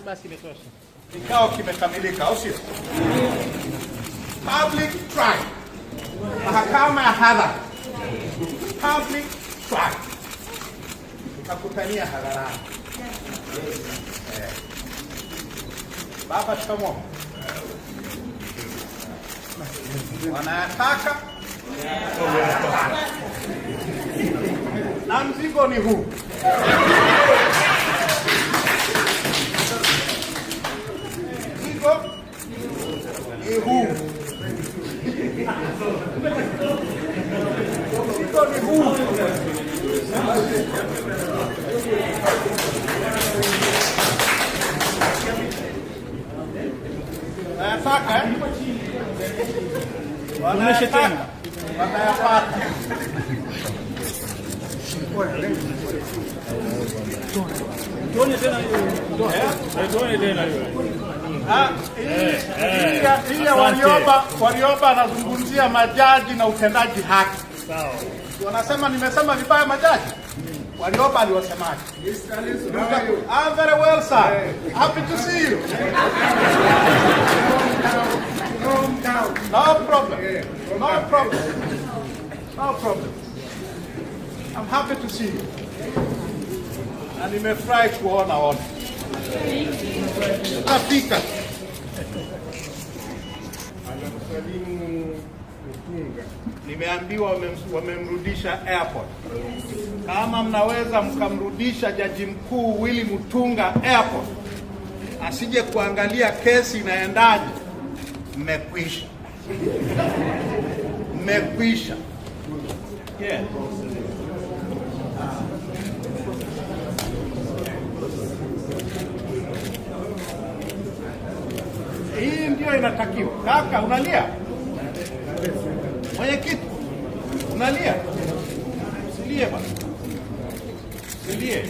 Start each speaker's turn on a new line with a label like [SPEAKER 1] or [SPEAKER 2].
[SPEAKER 1] basi imetosha.
[SPEAKER 2] Kikao kimekamilika, au sio? Public trial. Mahakama ya hadhara. Public trial. Tutakutania hadharani. Baba shikamoo. Wanayataka na mzigo ni huu. Mzigo ni huu. Mzigo ni huu. Wanayataka wanayataka watayapata.
[SPEAKER 1] Tuone tena hiyo. Tuone tena hiyo.
[SPEAKER 2] Warioba anazungumzia majaji na utendaji haki.
[SPEAKER 1] Sawa.
[SPEAKER 2] Wanasema nimesema vibaya majaji. Warioba aliwasemaje? I'm very well, sir. Happy to see you. No problem. No problem. No problem. I'm happy to see you. Na nimefurahi kuona wote. Tutafika. Nimeambiwa wamemrudisha airport. Kama mnaweza mkamrudisha Jaji Mkuu Willy Mutunga airport, asije kuangalia kesi inaendaje, mmekwisha. Mmekwisha. Yeah. Hii ndio inatakiwa. Kaka, unalia? Mwenyekiti, unalia? Usilie bwana. Usilie.